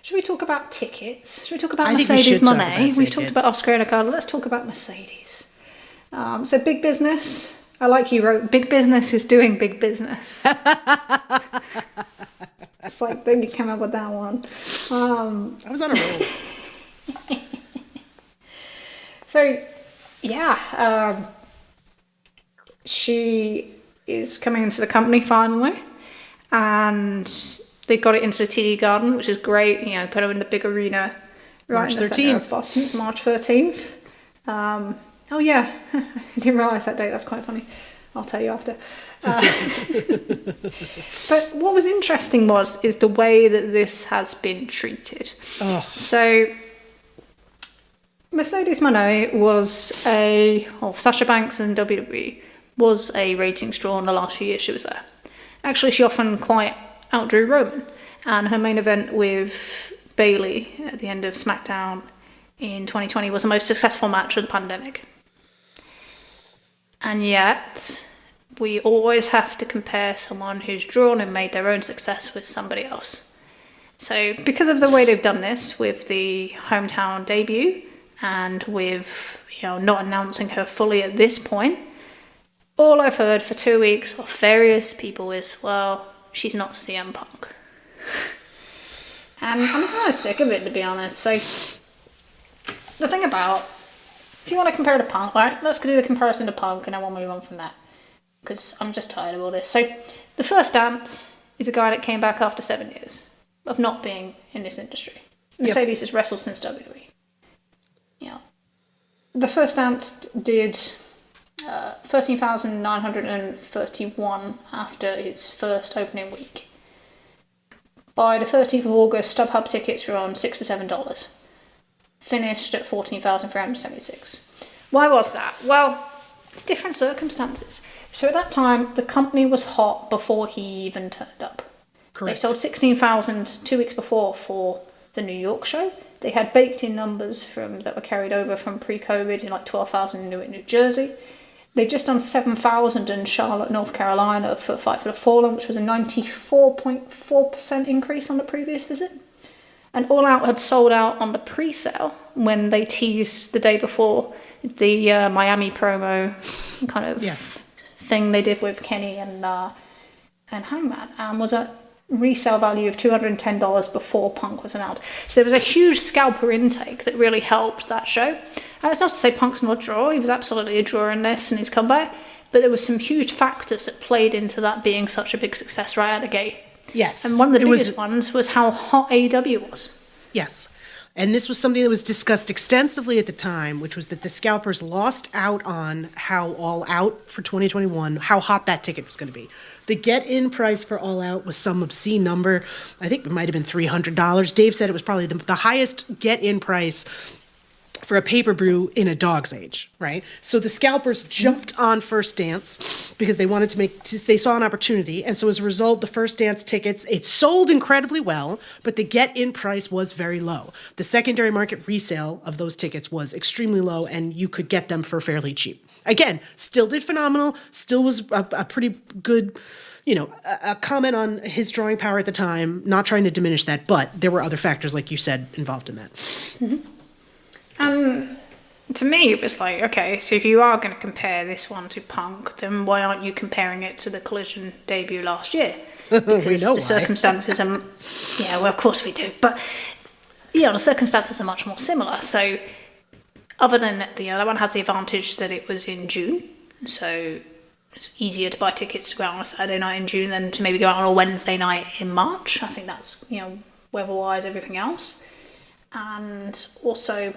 Should we talk about tickets? Should we talk about I think we Mercedes should talk Mone? about We've talked about tickets. Oscar and Ricardo. Let's talk about Mercedes. So big business. I like you wrote, big business is doing big business. It's like then you came up with that one. I was on a roll. So, yeah, she is coming into the company finally, and they got it into the TD Garden, which is great. You know, put her in the big arena right March in the centre 13th. of Boston, March 13th. Oh yeah, I didn't realise that date. That's quite funny. I'll tell you after. But what was interesting is the way that this has been treated. Oh. So Mercedes Mone was Sasha Banks and WWE was a ratings draw in the last few years she was there. Actually, she often quite outdrew Roman, and her main event with Bayley at the end of SmackDown in 2020 was the most successful match of the pandemic. And yet, we always have to compare someone who's drawn and made their own success with somebody else. So, because of the way they've done this with the hometown debut and with, not announcing her fully at this point, all I've heard for 2 weeks of various people is, well, she's not CM Punk. And I'm kind of sick of it, to be honest. So, the thing about, if you want to compare to Punk, right, let's do the comparison to Punk and then we'll move on from that. Because I'm just tired of all this. So, the first dance is a guy that came back after 7 years of not being in this industry. Mercedes has wrestled since WWE. The first dance did 13,931 after its first opening week. By the 13th of August, StubHub tickets were on $6 to $7. Finished at 14,376. Why was that? Well, it's different circumstances. So at that time, the company was hot before he even turned up. Correct. They sold 16,000 2 weeks before for the New York show. They had baked-in numbers that were carried over from pre-COVID in like 12,000 in New Jersey. They'd just done 7,000 in Charlotte, North Carolina for Fight for the Fallen, which was a 94.4% increase on the previous visit. And All Out had sold out on the pre-sale when they teased the day before the Miami promo kind of thing they did with Kenny and Hangman, and was a resale value of $210 before Punk was announced. So there was a huge scalper intake that really helped that show. And it's not to say Punk's not a draw, he was absolutely a draw in this and his comeback, but there were some huge factors that played into that being such a big success right out of the gate. Yes. And one of the biggest ones was how hot AEW was. Yes. And this was something that was discussed extensively at the time, which was that the scalpers lost out on how All Out for 2021, how hot that ticket was going to be. The get-in price for All Out was some obscene number. I think it might have been $300. Dave said it was probably the highest get-in price for a pay-per-view in a dog's age, right? So the scalpers jumped on First Dance because they wanted to they saw an opportunity. And so as a result, the First Dance tickets, it sold incredibly well, but the get-in price was very low. The secondary market resale of those tickets was extremely low, and you could get them for fairly cheap. Again, still did phenomenal, still was a pretty good, a comment on his drawing power at the time, not trying to diminish that, but there were other factors, like you said, involved in that. Mm-hmm. To me, it was like, okay, so if you are going to compare this one to Punk, then why aren't you comparing it to the Collision debut last year? Because we know the circumstances are... Yeah, well, of course we do. But, the circumstances are much more similar. So, other than, that one has the advantage that it was in June. So, it's easier to buy tickets to go out on a Saturday night in June than to maybe go out on a Wednesday night in March. I think that's, weather-wise, everything else. And also...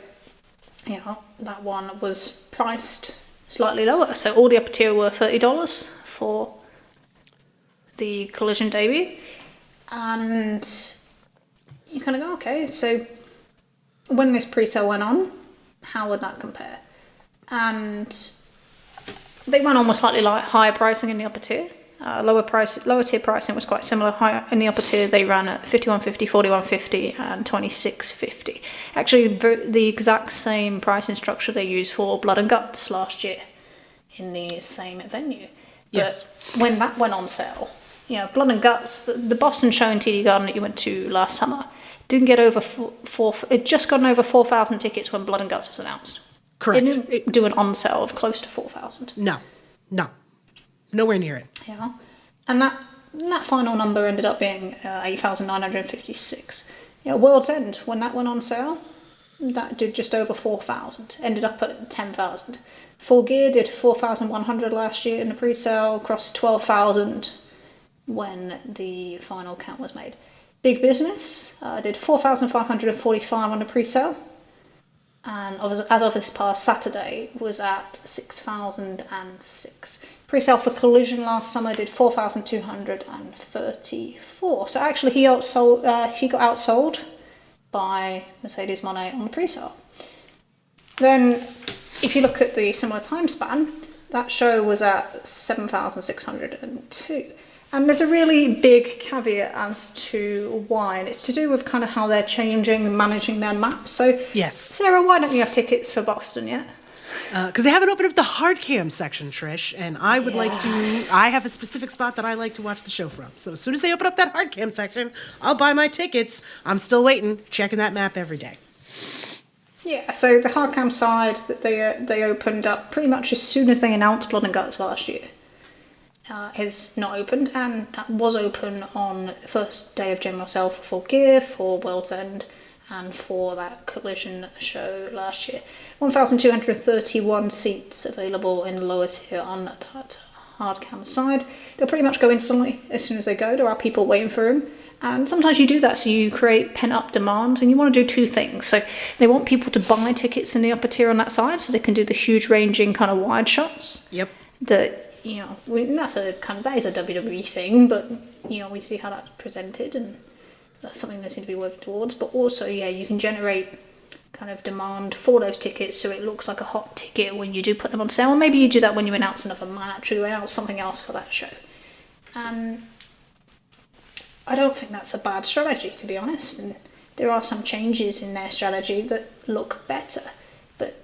that one was priced slightly lower. So all the upper tier were $30 for the Collision debut. And you kind of go, okay, so when this pre-sale went on, how would that compare? And they went on with slightly higher pricing in the upper tier. Lower tier pricing was quite similar. Higher in the upper tier, they ran at $51.50, $41.50, and $26.50. Actually, the exact same pricing structure they used for Blood and Guts last year in the same venue. Yes. But when that went on sale, Blood and Guts, the Boston show in TD Garden that you went to last summer, didn't get over it just gotten over 4,000 tickets when Blood and Guts was announced. Correct. It didn't do an on sale of close to 4,000. No. Nowhere near it. Yeah. And that final number ended up being 8,956. World's End, when that went on sale, that did just over 4,000. Ended up at 10,000. Full Gear did 4,100 last year in the pre-sale, crossed 12,000 when the final count was made. Big Business did 4,545 on the pre-sale, and as of this past Saturday was at 6,006. Pre-sale for Collision last summer did 4,234. So actually he got outsold by Mercedes Mone on the pre-sale. Then if you look at the similar time span, that show was at 7,602. And there's a really big caveat as to why, and it's to do with kind of how they're changing and managing their maps. So, yes. Sarah, why don't you have tickets for Boston yet? Because they haven't opened up the hard cam section, Trish, and I would like to. I have a specific spot that I like to watch the show from. So as soon as they open up that hard cam section, I'll buy my tickets. I'm still waiting, checking that map every day. Yeah, so the hard cam side that they opened up pretty much as soon as they announced Blood and Guts last year. Is not opened, and that was open on the first day of general sale for Full Gear, for World's End, and for that Collision show last year. 1,231 seats available in the lower tier on that hard cam side. They'll pretty much go instantly as soon as they go. There are people waiting for them. And sometimes you do that, so you create pent-up demand, and you want to do two things. So they want people to buy tickets in the upper tier on that side, so they can do the huge ranging kind of wide shots. Yep. That, that is a WWE thing, but, we see how that's presented, and that's something they seem to be working towards. But also, you can generate kind of demand for those tickets, so it looks like a hot ticket when you do put them on sale. Maybe you do that when you announce another match, or you announce something else for that show. And I don't think that's a bad strategy, to be honest, and there are some changes in their strategy that look better. But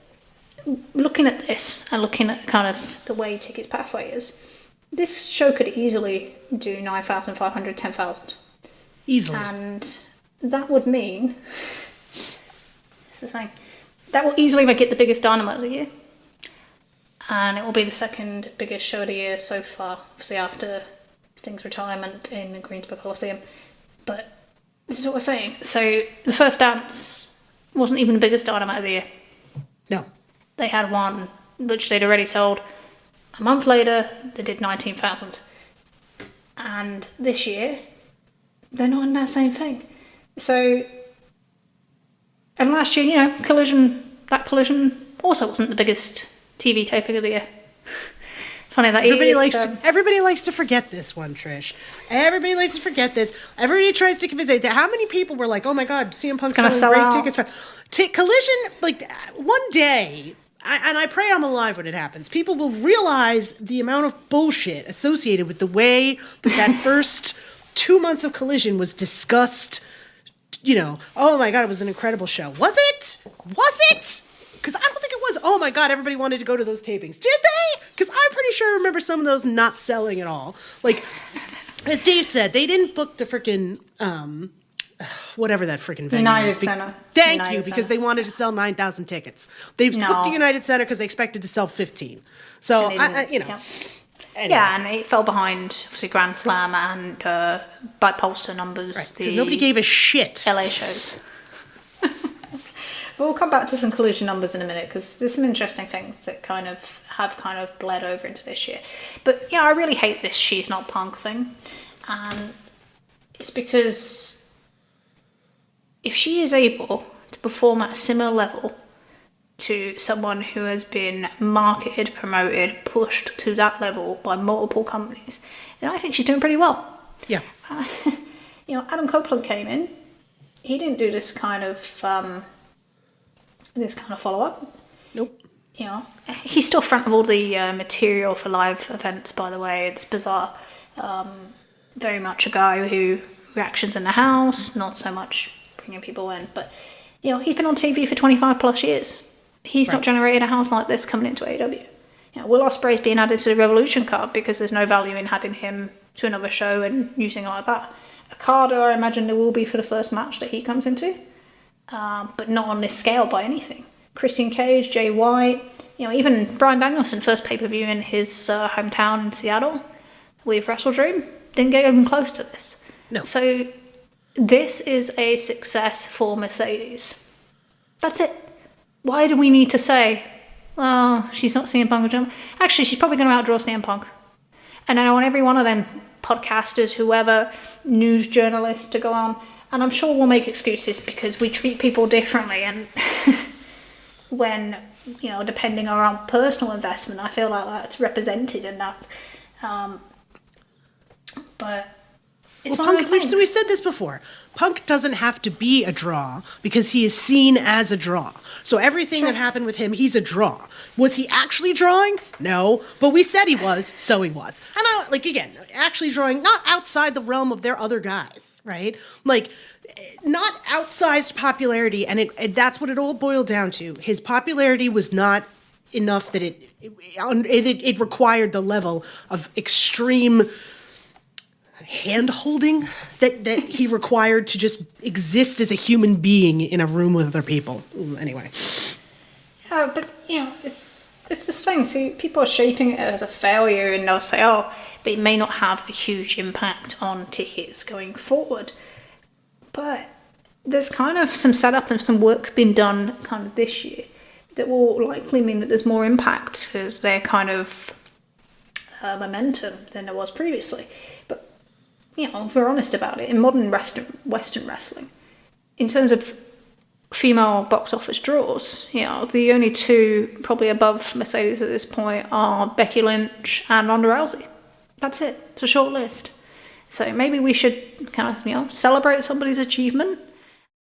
looking at this and looking at kind of the way Tickets Pathway is, this show could easily do 9,500, 10,000. Easily. And that would mean, this is fine, that will easily make it the biggest Dynamite of the year. And it will be the second biggest show of the year so far, obviously after Sting's retirement in the Greensboro Coliseum. But this is what we're saying. So the first dance wasn't even the biggest Dynamite of the year. No. They had one which they'd already sold. A month later, they did 19,000. And this year, they're not in that same thing. So, and last year, Collision also wasn't the biggest TV taping of the year. Funny that everybody likes to forget this one, Trish. Everybody likes to forget this. Everybody tries to convince it. How many people were like, "Oh my God, CM Punk's selling great tickets for Collision"? Like one day, and I pray I'm alive when it happens. People will realize the amount of bullshit associated with the way that first 2 months of Collision was discussed. Oh my God, it was an incredible show. Was it? Because I don't think it was. Oh my God, everybody wanted to go to those tapings. Did they? Because I'm pretty sure I remember some of those not selling at all. Like, as Dave said, they didn't book the freaking, whatever that freaking venue United is. Center. Thank you, because they wanted to sell 9,000 tickets. They booked the United Center because they expected to sell 15. So, Yeah. Anyway. Yeah, and it fell behind, obviously, Grand Slam and by pollster numbers. Right, because nobody gave a shit. LA shows. But we'll come back to some Collision numbers in a minute, because there's some interesting things that have bled over into this year. But I really hate this "she's not Punk" thing, and it's because if she is able to perform at a similar level to someone who has been marketed, promoted, pushed to that level by multiple companies, then I think she's doing pretty well. Yeah. Adam Copeland came in. He didn't do this kind of follow-up. Nope. He's still front of all the material for live events, by the way. It's bizarre. Very much a guy who reactions in the house, not so much bringing people in. But, he's been on TV for 25 plus years. He's not generated a house like this coming into AEW. Will Ospreay's being added to the Revolution card because there's no value in adding him to another show and using it like that. Okada, I imagine there will be for the first match that he comes into, but not on this scale by anything. Christian Cage, Jay White, even Bryan Danielson, first pay-per-view in his hometown in Seattle with WrestleDream, didn't get even close to this. No. So this is a success for Mercedes. That's it. Why do we need to say, oh, she's not CM Punk? Actually, she's probably going to outdraw CM Punk. And I want every one of them podcasters, whoever, news journalists to go on. And I'm sure we'll make excuses because we treat people differently. And when, depending on our personal investment, I feel like that's represented in that. But it's one of the things. We've said this before. Punk doesn't have to be a draw because he is seen as a draw. So everything that happened with him, he's a draw. Was he actually drawing? No. But we said he was, so he was. And again, actually drawing, not outside the realm of their other guys, right? Not outsized popularity, and that's what it all boiled down to. His popularity was not enough that it required the level of extreme hand-holding that he required to just exist as a human being in a room with other people. Anyway. But, it's this thing. So people are shaping it as a failure, and they'll say, oh, but it may not have a huge impact on tickets going forward. But there's kind of some setup and some work being done kind of this year that will likely mean that there's more impact to their kind of momentum than there was previously. But, if we're honest about it, in modern Western wrestling, in terms of female box office draws, the only two probably above Mercedes at this point are Becky Lynch and Ronda Rousey. That's it. It's a short list. So maybe we should kind of, celebrate somebody's achievement